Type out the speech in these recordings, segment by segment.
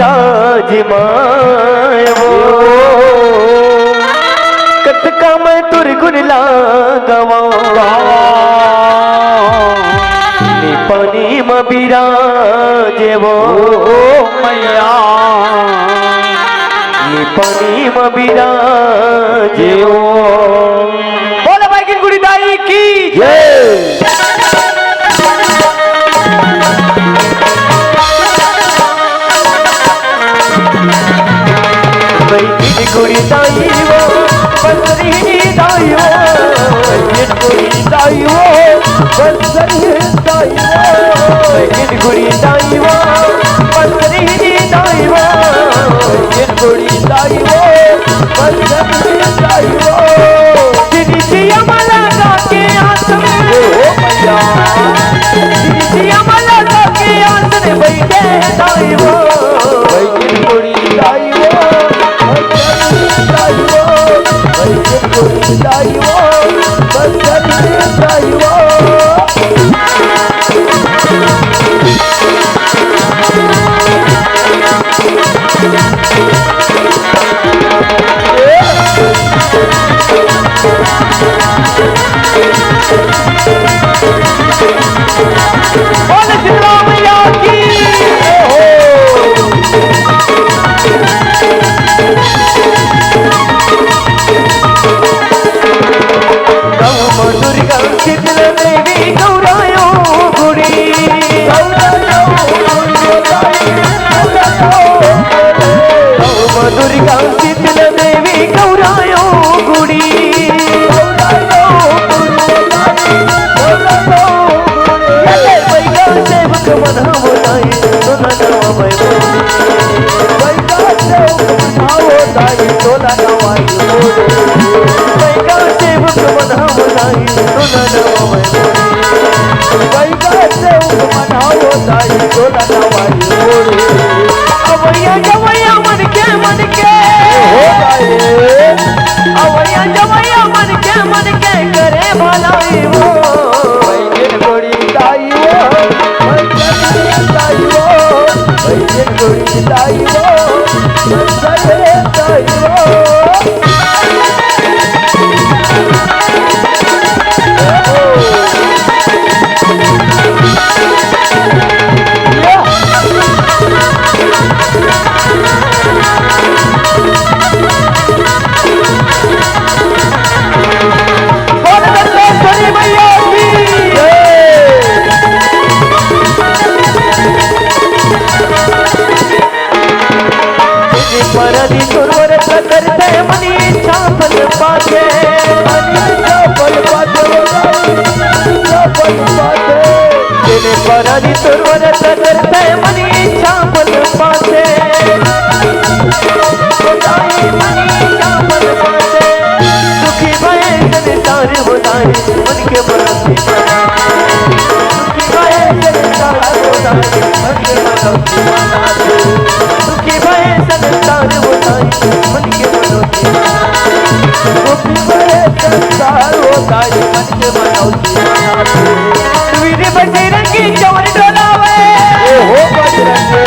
विराजमान वो कतका मैं तुर गुण लगावा पानी में विराजे वो मैया ये पानी में विराजे वो बोला भाई की गुड़ी दाई की जय गुड़ी दाई वो बंसरी दाई वो गुड़ी दाई वो बंसरी दाई वो गुड़ी दाई वो बंसरी दाई वो गुड़ी दाई वो बंसरी दाई वो जिनिया मला के आसम हो मैया जिनिया मला के आसन बैठे दाई वो गुड़ी दाई वो दुर्गा शीतल देवी गौरायो गुड़ी सेवक मनावो दाई तोला नवाई तोला नवाई सेवक मनावो दाई तोला नवाई मनावो दाई तोला नवाई अवैया जवैया मन के हो जाए अवैया जवैया मन के करे भलाई वो बैगन गोड़ी दाई वो दाई वो बैगन गोड़ी दाई वो दाई वो परदी तुरवर करते मनी छापल पाते तेरे परदी तुरवर करते मनी छापल पाते दुखी भय संसार होताई मन के बरसे दुखी भय संसार होताई मन के बरसे दुखी भय संसार होताई मन के बरसे दुखी भय संसार होताई मन के बरसे वीर बजरंगी चवर डोलावे हो बजरंगी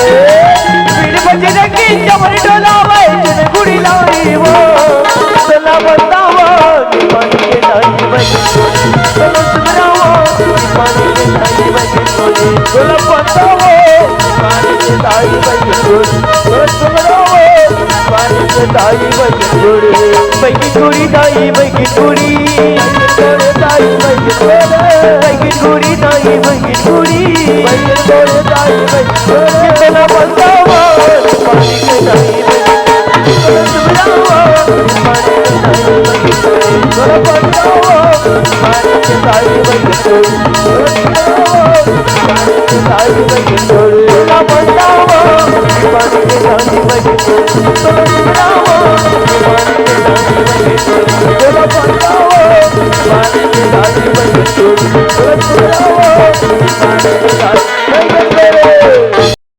वीर बजरंगी चवर डोलावे जन गुड़ी लाई वो चला बतावा पानी के दाई बगे चलो सुमरावा पानी के दाई बगे चलो बतावा पानी के दाई बगे चलो सुमरावा पानी के दाई बगे गुड़ी दाई बगे गुड़ी दाई बगे गुड़ी दाई बगे गुड़ी दाई बगे चलो बतावा पानी के दाई बगे चलो सुमरावा पानी के दाई बगे चलो बतावा पानी के दाई बगे पानी के दाई बगे चलो बतावा पानी के दाई बगे चलो सुमरावा पानी के दाई बगे चलो बतावा पानी के दाई बगे चलो सुमरावा पानी के दाई बगे